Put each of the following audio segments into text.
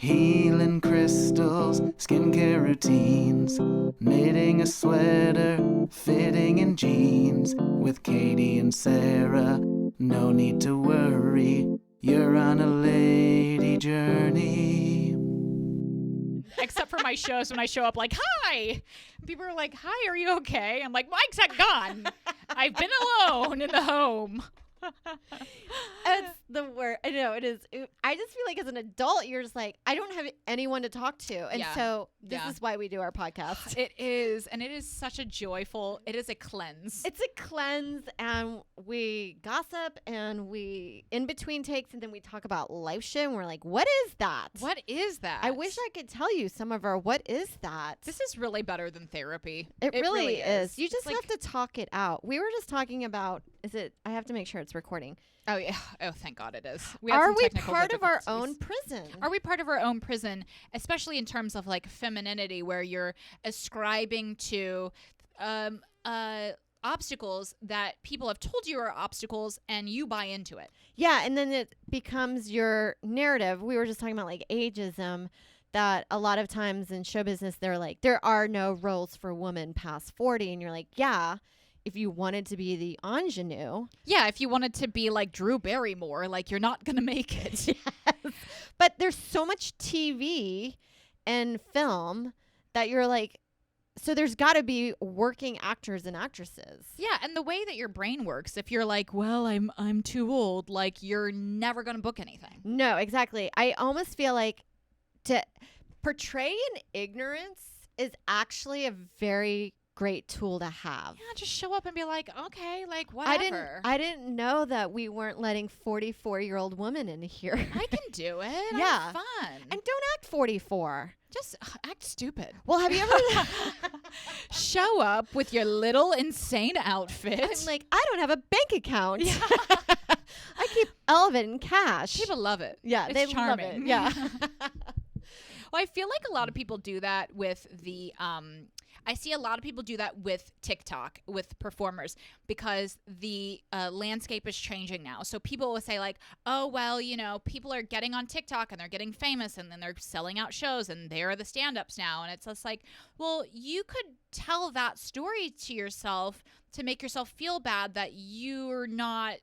Healing crystals, skincare routines, knitting a sweater, fitting in jeans. With Katie and Sarah, no need to worry, you're on a lady journey. Except for my shows when I show up like, hi. People are like, hi, are you okay? I'm like, Mike's gone. I've been alone in the home. It's the worst. I know it is. I just feel like as an adult, you're just like, I don't have anyone to talk to. And so this is why we do our podcast. It is. And it is such a joyful, it is a cleanse. It's a cleanse, and we gossip, and we in between takes, and then we talk about life shit, and we're like, what is that? What is that? I wish I could tell you some of our what is that. This is really better than therapy. It really is. You just have to talk it out. We were just talking about, I have to make sure it's recording. Oh, yeah. Oh, thank God it is. Are we part of our own prison? Are we part of our own prison, especially in terms of like femininity, where you're ascribing to obstacles that people have told you are obstacles and you buy into it? Yeah, and then it becomes your narrative. We were just talking about like ageism, that a lot of times in show business, they're like, there are no roles for women past 40. And you're like, yeah. If you wanted to be the ingenue. Yeah, if you wanted to be like Drew Barrymore, like you're not going to make it. Yes. But there's so much TV and film that you're like, so there's got to be working actors and actresses. Yeah, and the way that your brain works, if you're like, well, I'm too old, like you're never going to book anything. No, exactly. I almost feel like to portray an ignorance is actually a very great tool to have. Yeah, just show up and be like, okay, like whatever. I didn't know that we weren't letting 44-year-old women in here. I can do it. Yeah. I'm fun. And don't act 44. Just act stupid. Well, have you ever show up with your little insane outfit? I'm like, I don't have a bank account. Yeah. I keep all of it in cash. People love it. Yeah, it's they charming. love it. Yeah. Well, I feel like a lot of people do that with the I see a lot of people do that with TikTok, with performers, because the landscape is changing now. So people will say like, oh, well, you know, people are getting on TikTok and they're getting famous and then they're selling out shows and they're the stand-ups now. And it's just like, well, you could tell that story to yourself to make yourself feel bad that you're not,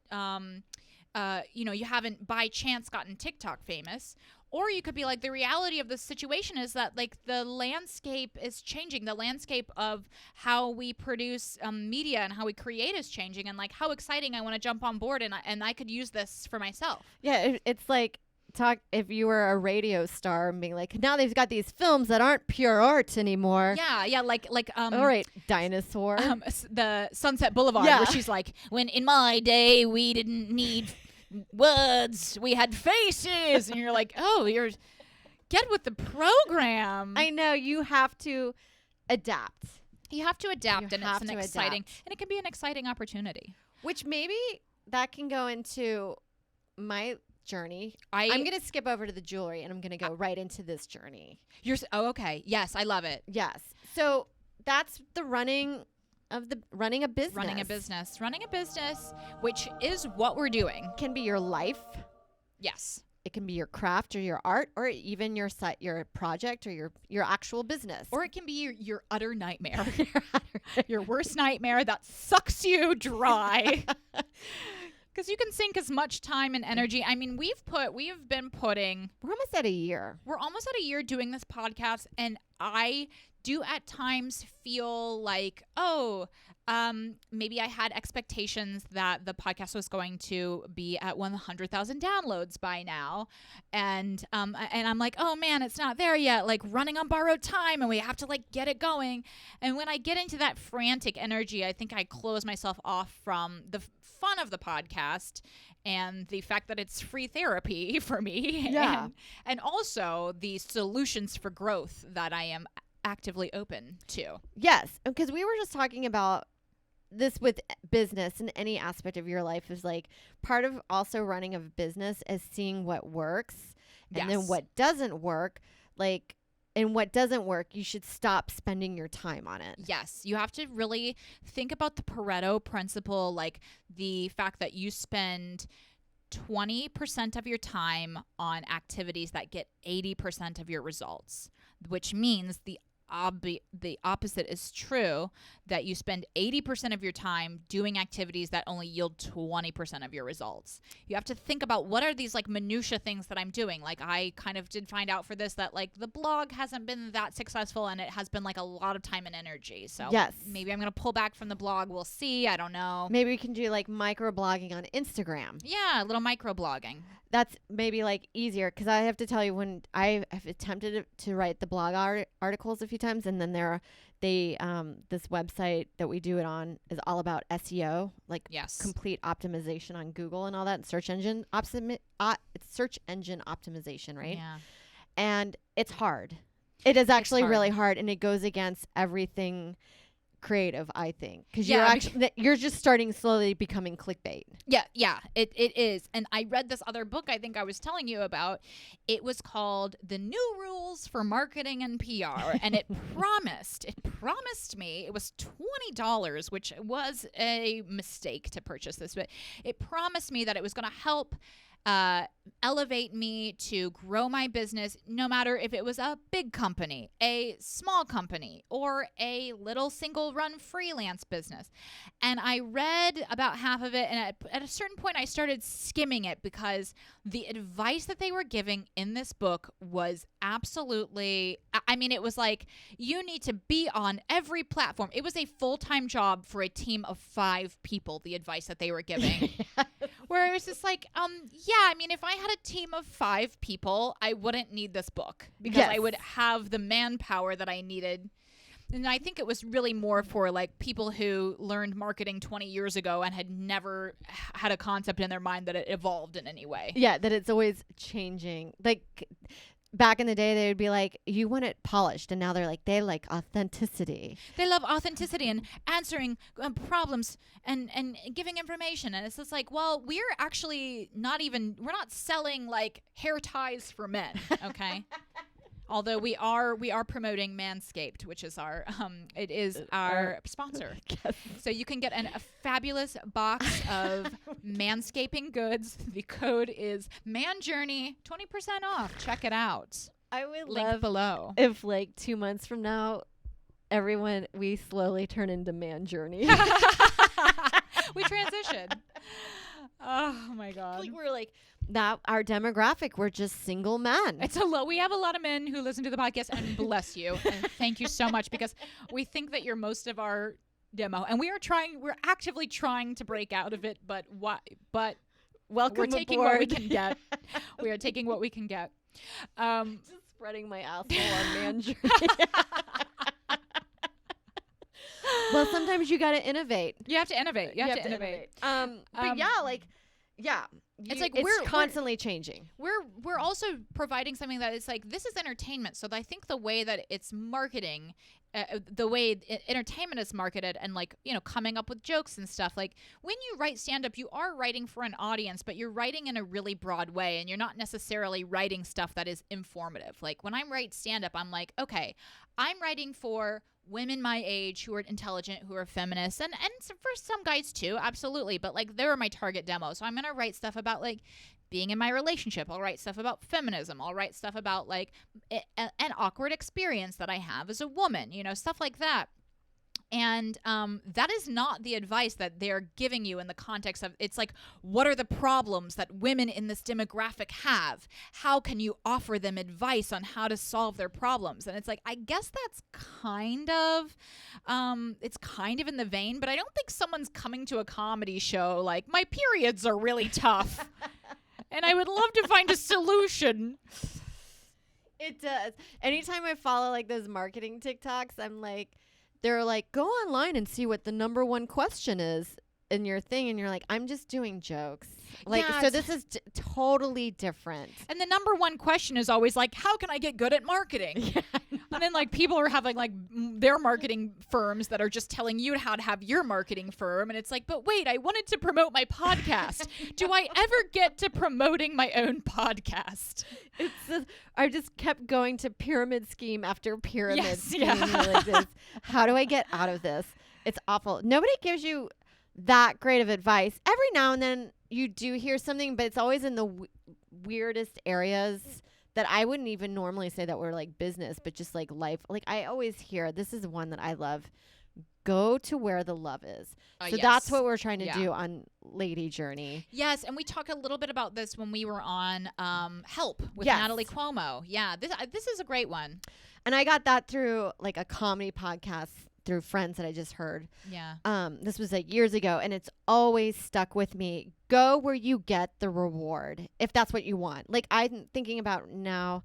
you haven't by chance gotten TikTok famous. Or you could be like, the reality of the situation is that like the landscape is changing. The landscape of how we produce media and how we create is changing. And like how exciting, I want to jump on board and I could use this for myself. Yeah, it's like if you were a radio star and being like, now they've got these films that aren't pure art anymore. Yeah, like all right, dinosaur. The Sunset Boulevard, where she's like, when in my day we didn't need words, we had faces, and you're like, oh, get with the program. I know, you have to adapt. You have to adapt, and it's an exciting, and it can be an exciting opportunity. Which maybe that can go into my journey. I'm going to skip over to the jewelry, and I'm going to go right into this journey. Okay. Yes, I love it. Yes. So that's the running a business. Running a business, which is what we're doing. Can be your life. Yes. It can be your craft or your art, or even your project or your actual business. Or it can be your utter nightmare. Your worst nightmare that sucks you dry. Because you can sink as much time and energy. I mean, we're almost at a year. We're almost at a year doing this podcast, and I do at times feel like, maybe I had expectations that the podcast was going to be at 100,000 downloads by now. And I'm like, oh man, it's not there yet. Like running on borrowed time and we have to like get it going. And when I get into that frantic energy, I think I close myself off from the fun of the podcast and the fact that it's free therapy for me. Yeah. And also the solutions for growth that I am actively open to. Yes, because we were just talking about this with business in any aspect of your life is like part of also running a business is seeing what works and then what doesn't work. Like, and what doesn't work, you should stop spending your time on it. Yes, you have to really think about the Pareto principle, like the fact that you spend 20% of your time on activities that get 80% of your results, which means the opposite is true, that you spend 80% of your time doing activities that only yield 20% of your results. You have to think about, what are these like minutia things that I'm doing? Like, I kind of did find out for this that like the blog hasn't been that successful, and it has been like a lot of time and energy. So yes, maybe I'm going to pull back from the blog. We'll see. I don't know. Maybe we can do like micro blogging on Instagram. Yeah, a little micro blogging. That's maybe like easier, because I have to tell you, when I have attempted to write the blog articles a few times, and then this website that we do it on is all about SEO, like complete optimization on Google and all that, and search engine optimization, right? Yeah. And it's hard. It is actually really hard, and it goes against everything creative, I think, because you're just starting slowly becoming clickbait. Yeah, it is. And I read this other book I think I was telling you about. It was called The New Rules for Marketing and PR, and it promised me, it was $20, which was a mistake to purchase this, but it promised me that it was going to help elevate me to grow my business, no matter if it was a big company, a small company, or a little single run freelance business. And I read about half of it, and at a certain point I started skimming it, because the advice that they were giving in this book was absolutely, I mean, it was like, you need to be on every platform. It was a full-time job for a team of 5 people, the advice that they were giving. Where it was just like, yeah, I mean, if I had a team of 5 people, I wouldn't need this book, because I would have the manpower that I needed. And I think it was really more for like people who learned marketing 20 years ago and had never had a concept in their mind that it evolved in any way. Yeah, that it's always changing. Like back in the day, they would be like, you want it polished. And now they like authenticity. They love authenticity and answering problems and giving information. And it's just like, well, we're actually we're not selling like hair ties for men. Okay. Although we are promoting Manscaped, which is our sponsor. Yes. So you can get a fabulous box of manscaping goods. The code is ManJourney, 20% off. Check it out. I would link love below. If like 2 months from now, we slowly turn into ManJourney. We transition. Oh my God. Like we're like, that our demographic, we're just single men. We have a lot of men who listen to the podcast, and bless you. And thank you so much, because we think that you're most of our demo, and we're actively trying to break out of it, but welcome we're taking aboard. what we can get. We are taking what we can get. Just spreading my asshole on ManJourney. Well, sometimes you got to innovate. You have to innovate. You have to innovate. But it's like it's constantly changing. We're also providing something that is like, this is entertainment. So I think the way that it's marketing, the way entertainment is marketed, and like, you know, coming up with jokes and stuff, like when you write stand-up, you are writing for an audience, but you're writing in a really broad way, and you're not necessarily writing stuff that is informative. Like when I write stand-up, I'm like, okay, I'm writing for women my age who are intelligent, who are feminists, and for some guys too, absolutely. But like, they're my target demo. So I'm going to write stuff about like being in my relationship. I'll write stuff about feminism. I'll write stuff about like an awkward experience that I have as a woman, you know, stuff like that. And that is not the advice that they're giving you in the context of, it's like, what are the problems that women in this demographic have? How can you offer them advice on how to solve their problems? And it's like, I guess that's kind of, it's kind of in the vein, but I don't think someone's coming to a comedy show like, my periods are really tough and I would love to find a solution. It does. Anytime I follow like those marketing TikToks, I'm like, they're like, go online and see what the number one question is in your thing. And you're like, I'm just doing jokes. Like, yeah, so this is totally different. And the number one question is always like, how can I get good at marketing? Yeah, and then like people are having like their marketing firms that are just telling you how to have your marketing firm. And it's like, but wait, I wanted to promote my podcast. Do I ever get to promoting my own podcast? I just kept going to pyramid scheme after pyramid scheme. Yeah. Like this. How do I get out of this? It's awful. Nobody gives you that great of advice. Every now and then you do hear something, but it's always in the weirdest areas that I wouldn't even normally say that we're like business, but just like life. Like I always hear, this is one that I love. Go to where the love is. So that's what we're trying to do on Lady Journey. Yes, and we talked a little bit about this when we were on Help with Natalie Cuomo. Yeah, this is a great one. And I got that through like a comedy podcast through friends that I just heard. Yeah. This was like years ago, and it's always stuck with me. Go where you get the reward, if that's what you want. Like I'm thinking about now.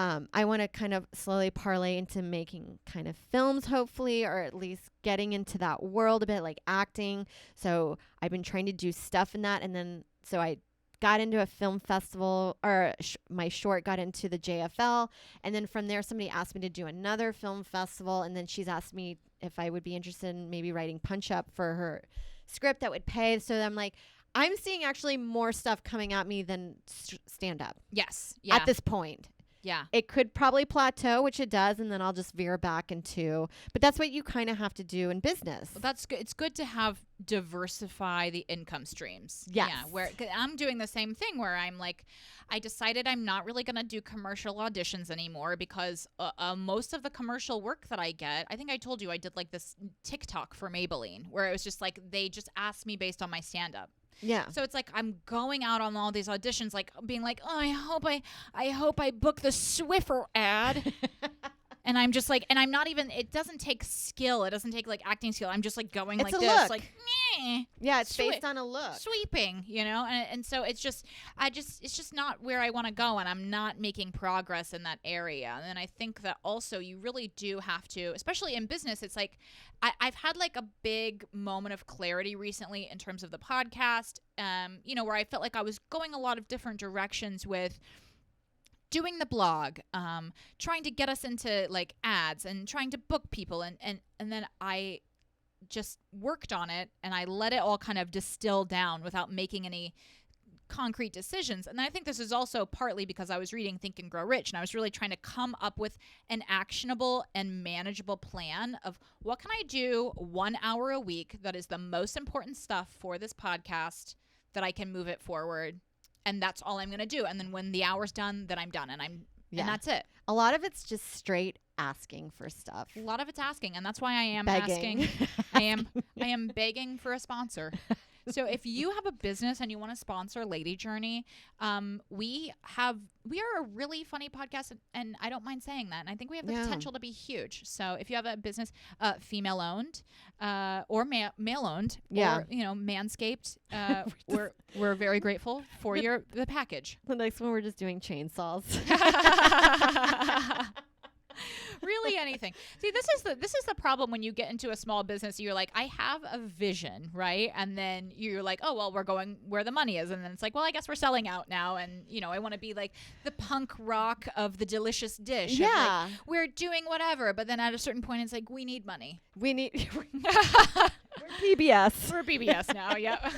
I want to kind of slowly parlay into making kind of films, hopefully, or at least getting into that world a bit, like acting. So I've been trying to do stuff in that. And then, so I got into a film festival, or my short got into the JFL. And then from there, somebody asked me to do another film festival. And then she's asked me if I would be interested in maybe writing Punch Up for her script that would pay. So I'm like, I'm seeing actually more stuff coming at me than stand up. Yes. Yeah. At this point. Yeah. It could probably plateau, which it does, and then I'll just veer back into. But that's what you kind of have to do in business. Well, that's good. It's good to have diversify the income streams. Yes. Yeah. Where 'cause I'm doing the same thing where I'm like, I decided I'm not really going to do commercial auditions anymore because most of the commercial work that I get, I think I told you I did like this TikTok for Maybelline where it was just like they just asked me based on my stand up. Yeah. So it's like I'm going out on all these auditions, like being like, oh, I hope I book the Swiffer ad. And I'm just like, and I'm not even, it doesn't take skill. It doesn't take like acting skill. I'm just like going it's like a this, look. like, meh. Yeah, it's based on a look. Sweeping, you know? And so it's just, it's just not where I want to go. And I'm not making progress in that area. And then I think that also you really do have to, especially in business, it's like, I've had like a big moment of clarity recently in terms of the podcast, you know, where I felt like I was going a lot of different directions with doing the blog, trying to get us into like ads and trying to book people. And then I just worked on it and I let it all kind of distill down without making any concrete decisions. And I think this is also partly because I was reading Think and Grow Rich, and I was really trying to come up with an actionable and manageable plan of what can I do 1 hour a week that is the most important stuff for this podcast that I can move it forward. And that's all I'm going to do. And then when the hour's done, then I'm done. And that's it. A lot of it's just straight asking for stuff. A lot of it's asking. And that's why I am begging. asking. I am begging for a sponsor. So if you have a business and you want to sponsor Lady Journey, we are a really funny podcast, and I don't mind saying that. And I think we have the potential to be huge. So if you have a business, female owned, or male owned, or you know, Manscaped, we're very grateful for the package. The next one, we're just doing chainsaws. Really anything. See, this is the problem when you get into a small business. You're like, I have a vision, right? And then you're like, oh, well, we're going where the money is. And then it's like, well, I guess we're selling out now. And, you know, I want to be like the punk rock of the delicious dish. Yeah. Like, we're doing whatever. But then at a certain point, it's like, we need money. We're PBS. We're PBS now. Yep.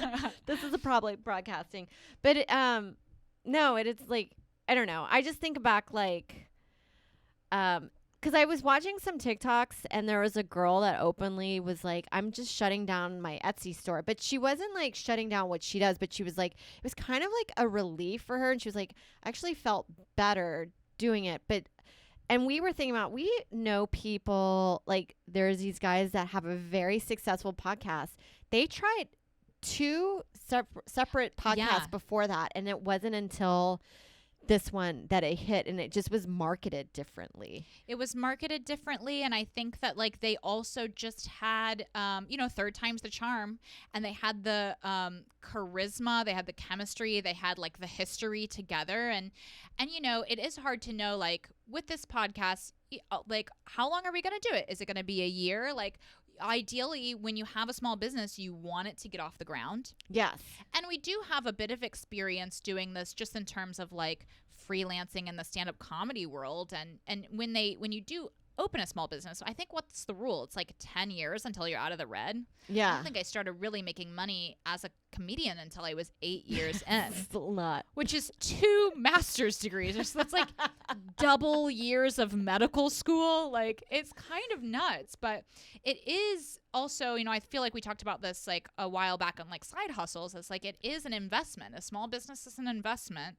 This is a probably broadcasting. But no, it's like, I don't know. I just think back like, because I was watching some TikToks and there was a girl that openly was like, I'm just shutting down my Etsy store. But she wasn't like shutting down what she does, but she was like, it was kind of like a relief for her. And she was like, I actually felt better doing it. And we were thinking about, we know people, like there's these guys that have a very successful podcast. They tried 2 separate podcasts before that. And it wasn't until this one that it hit, and it just was marketed differently. It was marketed differently, and I think that like they also just had you know, third time's the charm, and they had the charisma, they had the chemistry, they had like the history together, and you know, it is hard to know like with this podcast, like how long are we going to do it? Is it going to be a year? Like ideally, when you have a small business, you want it to get off the ground. Yes. And we do have a bit of experience doing this just in terms of like freelancing in the stand-up comedy world. And when you do open a small business, I think what's the rule? It's like 10 years until you're out of the red. Yeah. I don't think I started really making money as a comedian until I was 8 years in. Still not. Which is 2 master's degrees. So that's like double years of medical school. Like, it's kind of nuts. But it is also, you know, I feel like we talked about this like a while back on like side hustles. It's like it is an investment. A small business is an investment,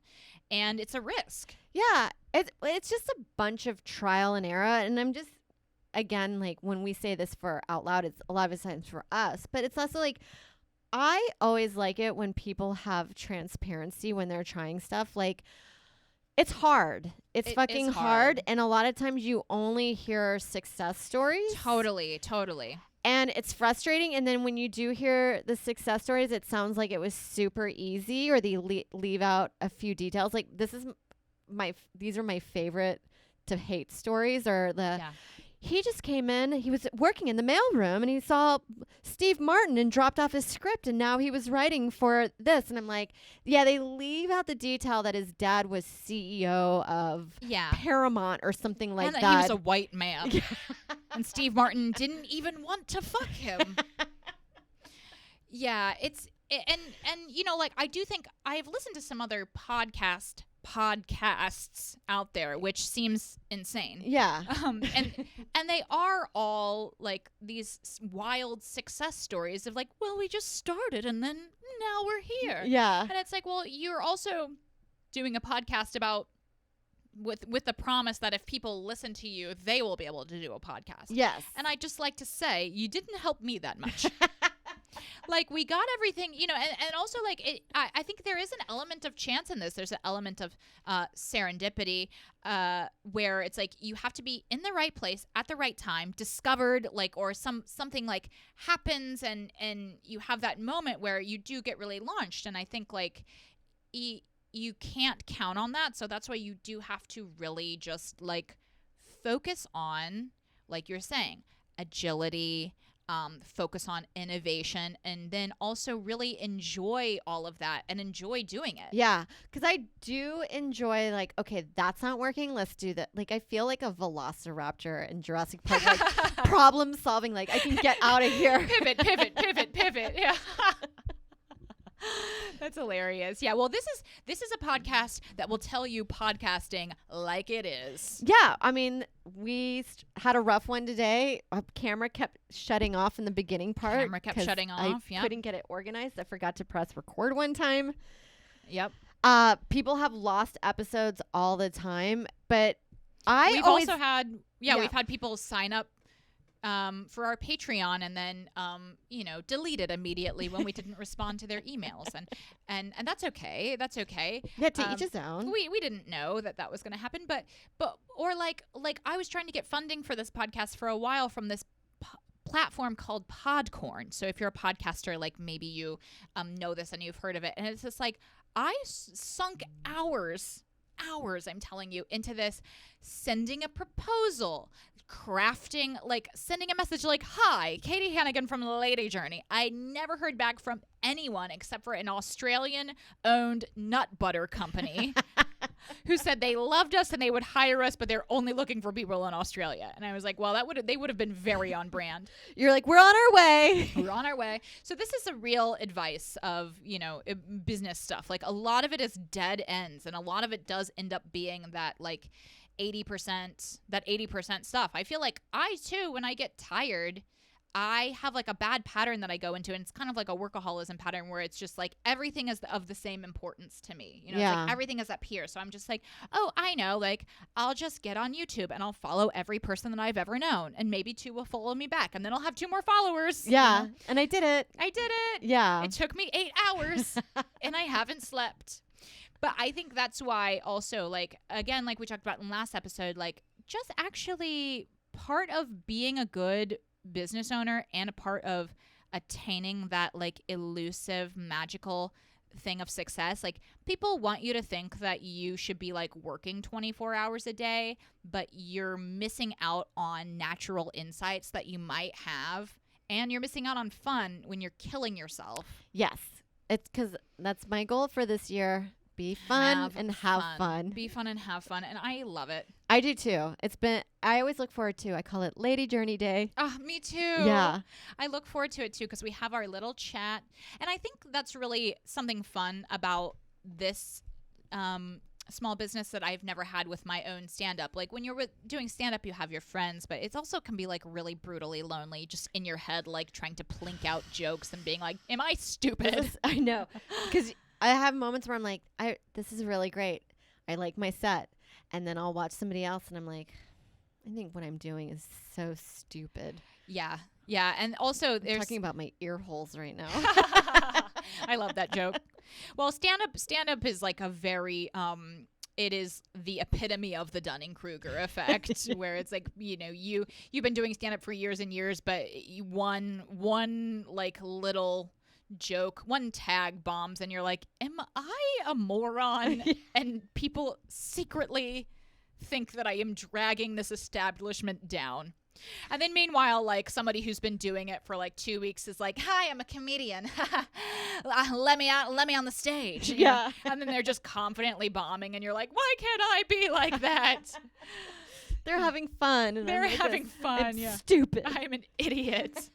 and it's a risk. Yeah, it's just a bunch of trial and error, and I'm just, again, like when we say this for out loud, it's a lot of times for us, but it's also like I always like it when people have transparency when they're trying stuff. Like, it's hard. It's fucking hard. And a lot of times you only hear success stories. Totally. And it's frustrating. And then when you do hear the success stories, it sounds like it was super easy, or they leave out a few details. Like, these are my favorite to hate stories, or he just came in, he was working in the mailroom, and he saw Steve Martin and dropped off his script, and now he was writing for this. And I'm like, yeah, they leave out the detail that his dad was CEO of Paramount or something like that. And he was a white man. And Steve Martin didn't even want to fuck him. Yeah, and you know, like, I do think I've listened to some other podcasts out there, which seems insane. Yeah. And they are all like these wild success stories of like, well, we just started and then now we're here. Yeah. And it's like, well, you're also doing a podcast about with the promise that if people listen to you, they will be able to do a podcast. Yes. And I just like to say, you didn't help me that much. Like, we got everything, you know, and also, like, I think there is an element of chance in this. There's an element of serendipity where it's like you have to be in the right place at the right time, discovered, like, or something like happens, and you have that moment where you do get really launched. And I think, like, you can't count on that. So that's why you do have to really just, like, focus on, like you're saying, agility, focus on innovation, and then also really enjoy all of that and enjoy doing it. Yeah, because I do enjoy, like, okay, that's not working, let's do that. Like, I feel like a velociraptor in Jurassic Park, like, problem solving, like, I can get out of here. Pivot. Yeah. That's hilarious. Yeah, well, this is a podcast that will tell you podcasting like it is. Yeah, I mean, we had a rough one today. A camera kept shutting off in the beginning part. I couldn't get it organized. I forgot to press record one time. Yep. People have lost episodes all the time, but we've had people sign up for our Patreon and then, delete it immediately when we didn't respond to their emails. And that's okay. That's okay. Yeah, to each his own. We didn't know that was going to happen, but I was trying to get funding for this podcast for a while from this platform called Podcorn. So if you're a podcaster, like, maybe you know this and you've heard of it. And it's just like, I sunk hours, I'm telling you, into this, sending a proposal, crafting, like, sending a message like, hi, Katie Hannigan from Lady Journey. I never heard back from anyone except for an Australian-owned nut butter company who said they loved us and they would hire us, but they're only looking for people in Australia. And I was like, well, they would have been very on brand. You're like, we're on our way. We're on our way. So this is a real advice of, business stuff. Like, a lot of it is dead ends, and a lot of it does end up being that, like, 80% stuff. I feel like I too, when I get tired, I have like a bad pattern that I go into, and it's kind of like a workaholism pattern where it's just like everything is of the same importance to me. It's like everything is up here. So I'm just like, oh, I know, like, I'll just get on YouTube and I'll follow every person that I've ever known, and maybe 2 will follow me back, and then I'll have 2 more followers. Yeah. And I did it. Yeah. It took me 8 hours and I haven't slept. But I think that's why also, like, again, like we talked about in the last episode, like, just actually part of being a good business owner and a part of attaining that, like, elusive, magical thing of success. Like, people want you to think that you should be, like, working 24 hours a day, but you're missing out on natural insights that you might have, and you're missing out on fun when you're killing yourself. Yes. It's because that's my goal for this year. Be fun and have fun. Be fun and have fun. And I love it. I do too. I always look forward to, I call it Lady Journey Day. Oh, me too. Yeah. I look forward to it too, because we have our little chat. And I think that's really something fun about this small business that I've never had with my own stand-up. Like when you're doing stand-up, you have your friends, but it also can be like really brutally lonely just in your head, like trying to plink out jokes and being like, am I stupid? I know. Because I have moments where I'm like, this is really great. I like my set. And then I'll watch somebody else and I'm like, I think what I'm doing is so stupid. Yeah. Yeah. And also I'm talking about my ear holes right now. I love that joke. Well, stand-up is like a very, it is the epitome of the Dunning-Kruger effect, where it's like, you know, you've been doing stand-up for years and years, but one like little joke, one tag bombs, and you're like, am I a moron? And people secretly think that I am dragging this establishment down. And then meanwhile, like somebody who's been doing it for like 2 weeks is like, hi, I'm a comedian. let me on the stage. Yeah. And then they're just confidently bombing and you're like, why can't I be like that? They're having fun. And they're having fun. I'm yeah. stupid. I'm an idiot.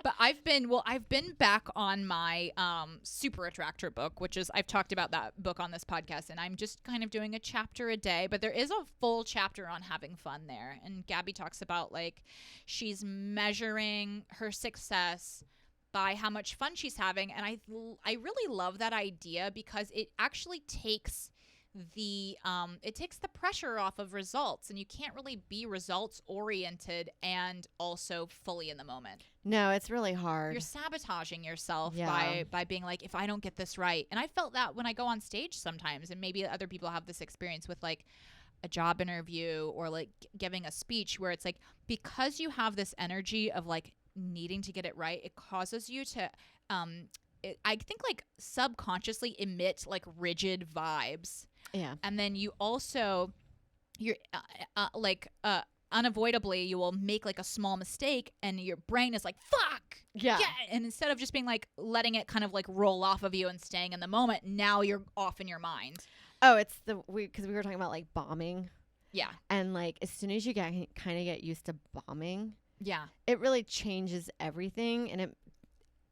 But I've been back on my Super Attractor book, which is, I've talked about that book on this podcast, and I'm just kind of doing a chapter a day, but there is a full chapter on having fun there. And Gabby talks about like she's measuring her success by how much fun she's having. And I really love that idea because it actually takes the pressure off of results, and you can't really be results oriented and also fully in the moment. No, it's really hard. You're sabotaging yourself Yeah. by being like, if I don't get this right. And I felt that when I go on stage sometimes, and maybe other people have this experience with like a job interview or like giving a speech, where it's like, because you have this energy of like needing to get it right, it causes you to I think like subconsciously emit like rigid vibes. Yeah. And then you also, you're unavoidably, you will make like a small mistake and your brain is like, fuck. Yeah. And instead of just being like letting it kind of like roll off of you and staying in the moment, now you're off in your mind. Oh, it's because we were talking about like bombing. Yeah. And like as soon as you kind of get used to bombing, Yeah. it really changes everything, and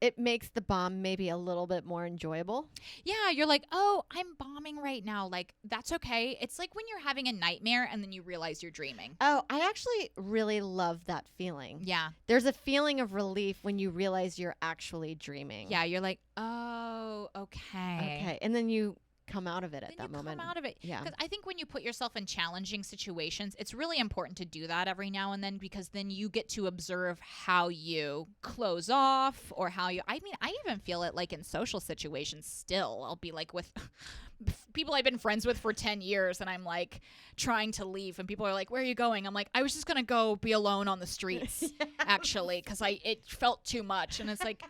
it makes the bomb maybe a little bit more enjoyable. Yeah, you're like, oh, I'm bombing right now. Like, that's okay. It's like when you're having a nightmare and then you realize you're dreaming. Oh, I actually really love that feeling. Yeah. There's a feeling of relief when you realize you're actually dreaming. Yeah, you're like, oh, okay. Okay. And then you come out of it at that moment. Come out of it. Yeah. Because I think when you put yourself in challenging situations, it's really important to do that every now and then, because then you get to observe how you close off or how you, I mean, I even feel it like in social situations still. I'll be like with people I've been friends with for 10 years and I'm like trying to leave and people are like, where are you going? I'm like, I was just going to go be alone on the streets actually, because it felt too much. And it's like,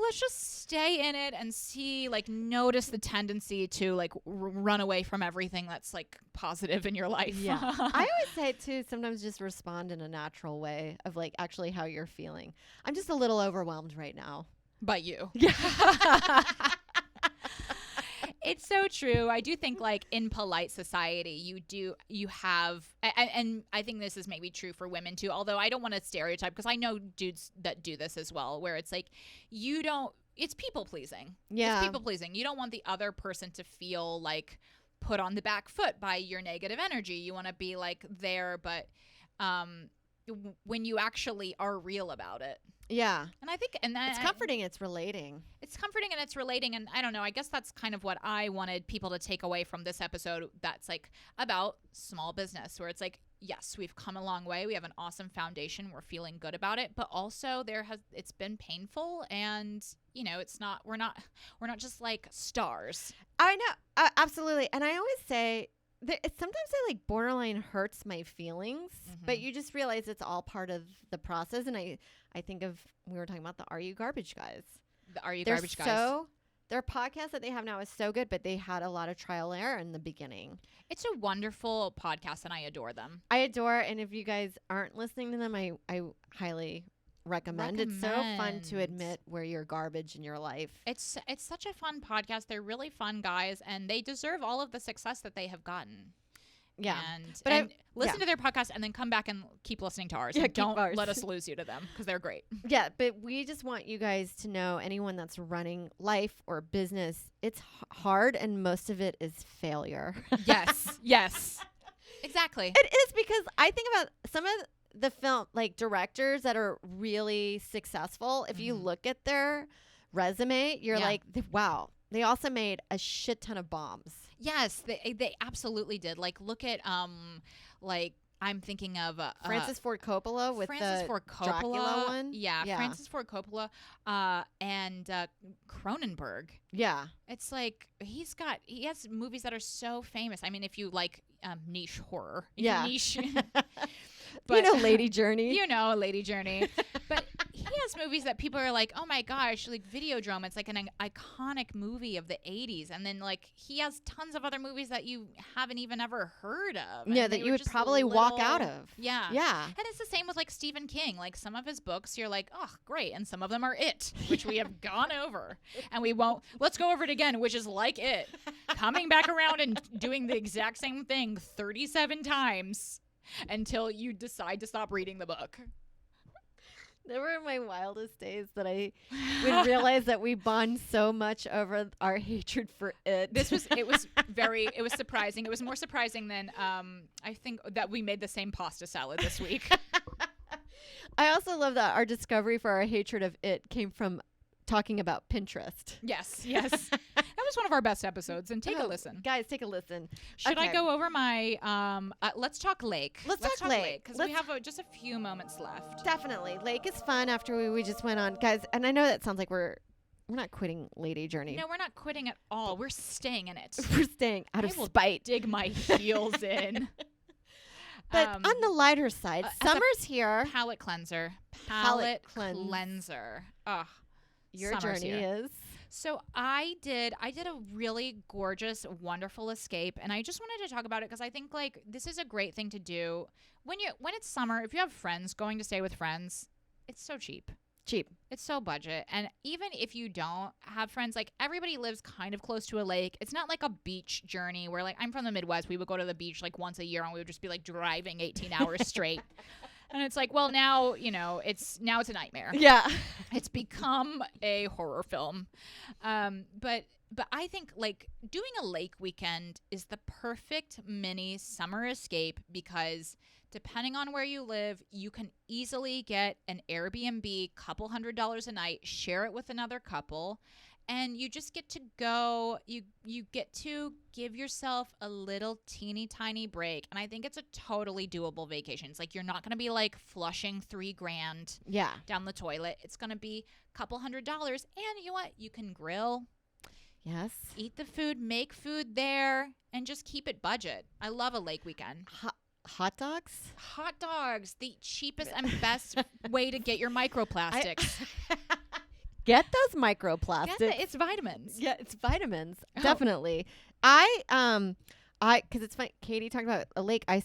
let's just stay in it and see, like, notice the tendency to like run away from everything that's like positive in your life. Yeah. I always say too, sometimes just respond in a natural way of like actually how you're feeling. I'm just a little overwhelmed right now. By you. Yeah. It's so true. I do think like in polite society, you have, and I think this is maybe true for women too, although I don't want to stereotype because I know dudes that do this as well, where it's like, it's people pleasing. Yeah. It's people pleasing. You don't want the other person to feel like put on the back foot by your negative energy. You want to be like there, but when you actually are real about it. Yeah. And I think, and that it's comforting. It's relating. It's comforting and it's relating. And I don't know, I guess that's kind of what I wanted people to take away from this episode. That's like about small business, where it's like, yes, we've come a long way. We have an awesome foundation. We're feeling good about it, but also it's been painful, and you know, we're not just like stars. I know. Absolutely. And I always say, sometimes it like borderline hurts my feelings, but you just realize it's all part of the process. And I think of, we were talking about the Are You Garbage guys. The Are You Garbage guys. Their podcast that they have now is so good, but they had a lot of trial and error in the beginning. It's a wonderful podcast and I adore them. And if you guys aren't listening to them, I highly recommend. It's so fun to admit where you're garbage in your life. It's such a fun podcast. They're really fun guys, and they deserve all of the success that they have gotten. Yeah. And listen to their podcast and then come back and keep listening to ours. Yeah, And don't let us lose you to them because they're great. Yeah, but we just want you guys to know, anyone that's running life or business, it's hard and most of it is failure. Yes. Yes. Exactly. It is, because I think about some of the film directors that are really successful. If you look at their resume, you're like, wow, they also made a shit ton of bombs. Yes, they absolutely did. Like, look at I'm thinking of Francis Ford Coppola with the Dracula one. Yeah, Francis Ford Coppola and Cronenberg. Yeah. It's like he has movies that are so famous. I mean, if you like niche horror. Niche. But, Lady Journey. Lady Journey. But he has movies that people are like, oh my gosh, like Videodrome. It's like an iconic movie of the 80s. And then he has tons of other movies that you haven't even ever heard of. Yeah, that you would probably walk out of. Yeah. Yeah. And it's the same with Stephen King. Like some of his books, you're like, oh, great. And some of them are It, which we have gone over. And we won't. Let's go over it again, which is like It. Coming back around and doing the exact same thing 37 times. Until you decide to stop reading the book. They were my wildest days that I would realize that we bond so much over our hatred for It. It was surprising. It was more surprising than I think that we made the same pasta salad this week. I also love that our discovery for our hatred of It came from talking about Pinterest. Yes. That was one of our best episodes, and take a listen. Guys, take a listen. Should I go over my let's talk lake. Let's talk lake. Because we have just a few moments left. Definitely. Lake is fun after we just went on. Guys, and I know that sounds like we're not quitting Lady Journey. No, we're not quitting at all. We're staying in it. We're staying out of spite. Dig my heels in. But on the lighter side, summer's here. Palate cleanser. Palate cleanser. Ugh. Your journey is. So I did a really gorgeous, wonderful escape, and I just wanted to talk about it because I think this is a great thing to do when it's summer. If you have friends, going to stay with friends, it's so cheap. It's so budget. And even if you don't have friends, everybody lives kind of close to a lake. It's not like a beach journey where I'm from the Midwest. We would go to the beach once a year and we would just be driving 18 hours straight. And it's well, now, it's a nightmare. Yeah. It's become a horror film. But I think doing a lake weekend is the perfect mini summer escape because depending on where you live, you can easily get an Airbnb, couple $100 a night, share it with another couple. And you just get to go, you get to give yourself a little teeny tiny break. And I think it's a totally doable vacation. It's you're not going to be flushing $3,000 down the toilet. It's going to be a couple $100. And you know what? You can grill. Yes. Eat the food, make food there, and just keep it budget. I love a lake weekend. Hot dogs? Hot dogs, the cheapest and best way to get your microplastics. Get those microplastics. It's vitamins. Yeah, it's vitamins. Oh. Definitely. Because it's funny. Katie talked about a lake. I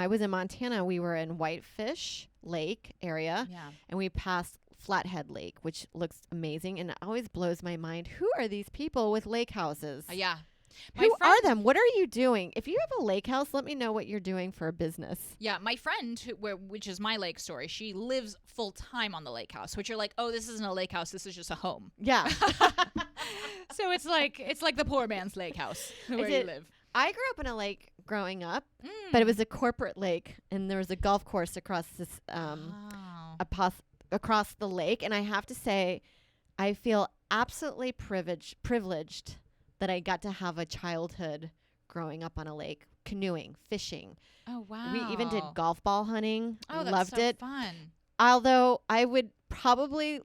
was in Montana. We were in Whitefish Lake area. Yeah. And we passed Flathead Lake, which looks amazing. And it always blows my mind. Who are these people with lake houses? Yeah. Who are them? What are you doing? If you have a lake house, let me know what you're doing for a business. Yeah, my friend, which is my lake story, she lives full time on the lake house, which you're oh, this isn't a lake house. This is just a home. Yeah. So it's like the poor man's lake house where you live. I grew up in a lake growing up, but it was a corporate lake, and there was a golf course across this across the lake. And I have to say, I feel absolutely privileged that I got to have a childhood growing up on a lake, canoeing, fishing. Oh, wow. We even did golf ball hunting. Oh, that's Loved so it. Fun. Although I would probably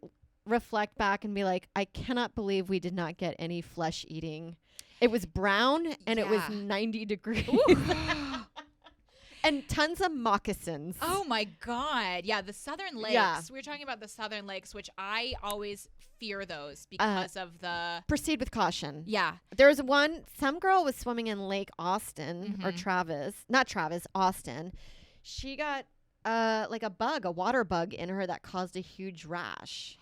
reflect back and be I cannot believe we did not get any flesh eating. It was brown and it was 90 degrees. And tons of moccasins. Oh, my God. Yeah, the Southern Lakes. Yeah. We were talking about the Southern Lakes, which I always fear those because of the... Proceed with caution. Yeah. There was some girl was swimming in Lake Austin, or Austin. She got a water bug in her that caused a huge rash.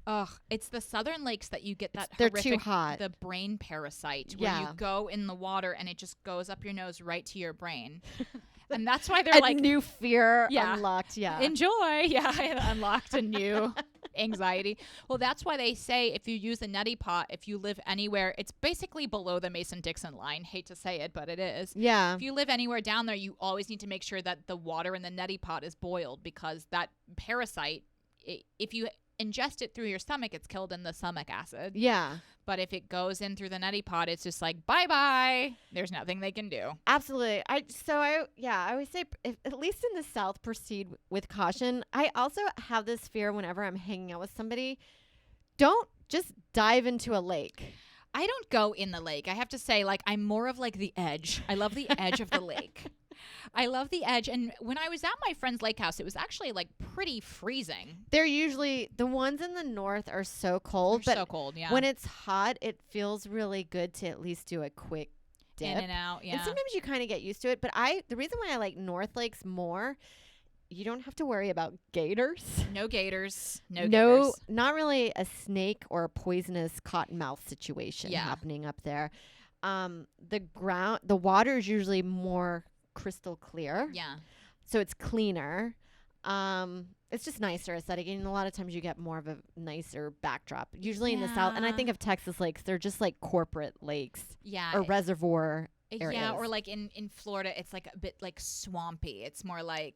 Ugh, it's the southern lakes that you get that They're horrific, too hot. the brain parasite, where you go in the water and it just goes up your nose right to your brain. And that's why they're a new fear unlocked. Yeah. Enjoy. Yeah. I unlocked a new anxiety. Well, that's why they say if you use a neti pot, if you live anywhere, it's basically below the Mason-Dixon line. Hate to say it, but it is. Yeah. If you live anywhere down there, you always need to make sure that the water in the neti pot is boiled, because that parasite, if you ingest it through your stomach, it's killed in the stomach acid. Yeah. But if it goes in through the neti pot, it's just like, bye-bye. There's nothing they can do. Absolutely. I always say, at least in the South, proceed with caution. I also have this fear whenever I'm hanging out with somebody. Don't just dive into a lake. I don't go in the lake. I have to say, like, I'm more of like the edge. I love the edge of the lake. I love the edge. And when I was at my friend's lake house, it was actually like pretty freezing. They're usually, the ones in the north are so cold. They're so cold, yeah. When it's hot, it feels really good to at least do a quick dip. In and out, yeah. And sometimes you kind of get used to it. But the reason why I like North Lakes more, you don't have to worry about gators. No gators. No gators. Not really a snake or a poisonous cottonmouth situation happening up there. The water is usually more crystal clear. Yeah. So it's cleaner. It's just nicer aesthetic. And a lot of times you get more of a nicer backdrop. Usually in the South. And I think of Texas lakes, they're just like corporate lakes. Yeah. Or reservoir areas. Yeah, or like in Florida, it's like a bit like swampy. It's more like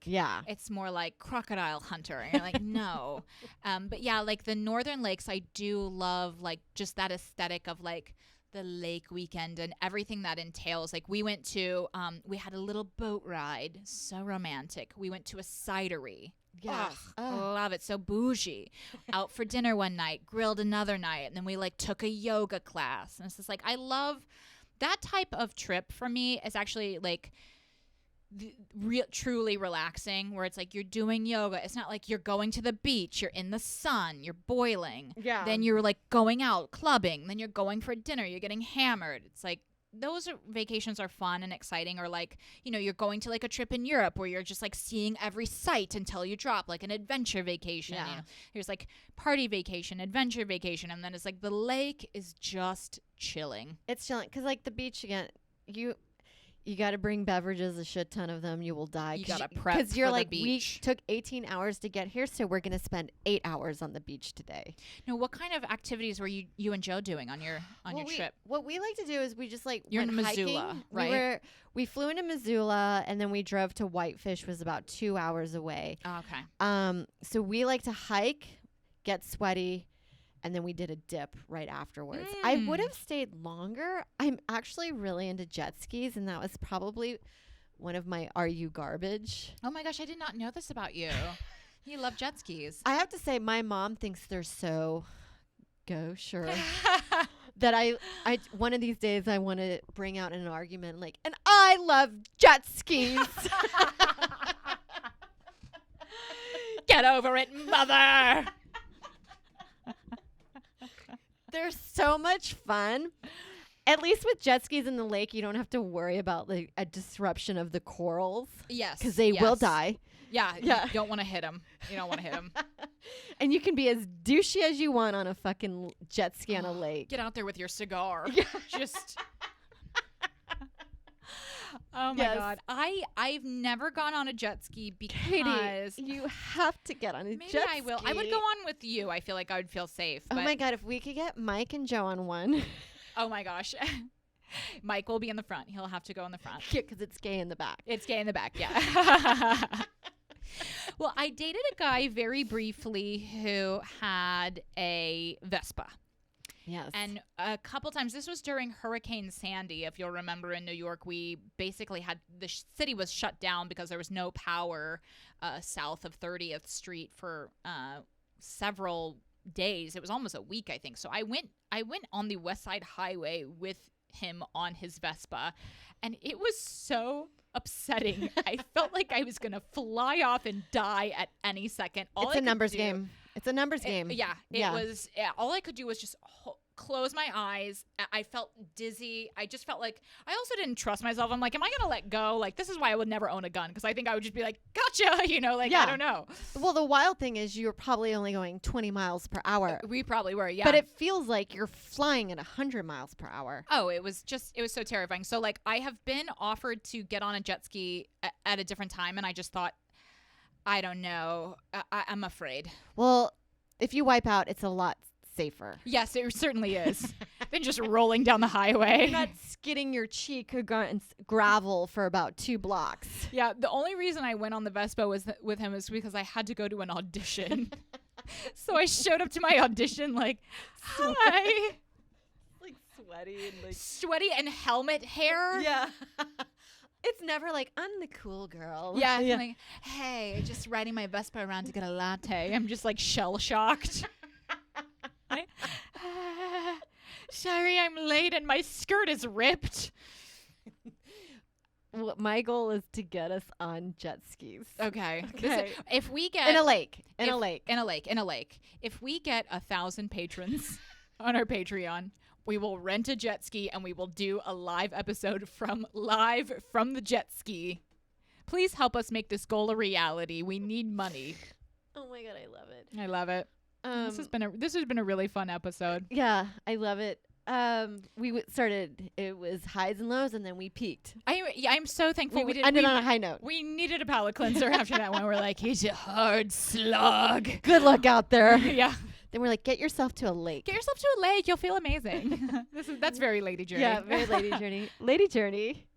crocodile hunter. And you're like, no. But yeah, like the northern lakes, I do love like just that aesthetic of like the lake weekend and everything that entails. Like we went to, we had a little boat ride. So romantic. We went to a cidery. Yeah. Love it. So bougie. Out for dinner one night, grilled another night. And then we like took a yoga class. And it's just like, I love that type of trip. For me is actually like truly relaxing, where it's like you're doing yoga. It's not like you're going to the beach, you're in the sun, you're boiling. Yeah. Then you're like going out clubbing. Then you're going for dinner. You're getting hammered. It's like those vacations are fun and exciting. Or like, you know, you're going to like a trip in Europe where you're just like seeing every site until you drop, like an adventure vacation. Yeah. You know, there's like party vacation, adventure vacation, and then it's like the lake is just chilling. It's chilling because like the beach again, you got to bring beverages, a shit ton of them. You will die. You got to prep because you're for like, the beach. We took 18 hours to get here, so we're going to spend 8 hours on the beach today. No, what kind of activities were you and Joe doing on your trip? What we like to do is we just like You're went in Missoula, hiking. right? We flew into Missoula and then we drove to Whitefish, was about 2 hours away. Oh, okay. So we like to hike, get sweaty, and then we did a dip right afterwards. I would have stayed longer. I'm actually really into jet skis, and that was probably one of my "Are you garbage?" Oh my gosh, I did not know this about you. You love jet skis. I have to say, my mom thinks they're so gauche that I one of these days I want to bring out an argument like, and I love jet skis. Get over it, mother. They're so much fun. At least with jet skis in the lake, you don't have to worry about like a disruption of the corals. Yes. Because they will die. Yeah. You don't want to hit them. You don't want to hit them. And you can be as douchey as you want on a fucking jet ski on a lake. Get out there with your cigar. Yeah. Just. Oh my God. I've never gone on a jet ski because Katie, you have to get on a jet ski. Maybe I will. I would go on with you. I feel like I would feel safe. Oh my God, if we could get Mike and Joe on one. Oh my gosh. Mike will be in the front. He'll have to go in the front. Yeah, because it's gay in the back. It's gay in the back, yeah. Well, I dated a guy very briefly who had a Vespa. Yes. And a couple times, this was during Hurricane Sandy. If you'll remember, in New York, we basically had the city was shut down because there was no power south of 30th Street for several days. It was almost a week, I think. So I went on the West Side Highway with him on his Vespa, and it was so upsetting. I felt like I was going to fly off and die at any second. It's a numbers game. It's a numbers game. Yeah, it was. All I could do was just closed my eyes. I felt dizzy. I just felt like I also didn't trust myself. I'm like, am I going to let go? Like, this is why I would never own a gun, because I think I would just be like, gotcha, you know, like, I don't know. Well, the wild thing is you were probably only going 20 miles per hour. We probably were, yeah. But it feels like you're flying at 100 miles per hour. Oh, it was so terrifying. So, like, I have been offered to get on a jet ski at a different time, and I just thought, I don't know. I'm afraid. Well, if you wipe out, it's a lot safer. Yes, it certainly is. Than just rolling down the highway. You're not skidding your cheek against gravel for about 2 blocks. Yeah, the only reason I went on the Vespa with him is because I had to go to an audition. So I showed up to my audition like, hi. Like sweaty and helmet hair. Yeah. It's never like, I'm the cool girl. Yeah. Like, hey, just riding my Vespa around to get a latte. I'm just like shell shocked. Sorry, I'm late and my skirt is ripped. Well, my goal is to get us on jet skis. Okay. Okay. If we get In a lake. If we get 1,000 patrons on our Patreon, we will rent a jet ski and we will do a live episode from the jet ski. Please help us make this goal a reality. We need money. Oh my God, I love it. I love it. This has been a really fun episode. Yeah, I love it. Started. It was highs and lows, and then we peaked. I'm so thankful we ended on a high note. We needed a palate cleanser after that one. We're like, he's a hard slug. Good luck out there. Yeah. Then we're like, get yourself to a lake. Get yourself to a lake. You'll feel amazing. That's very Lady Journey. Yeah, very Lady Journey. Lady Journey.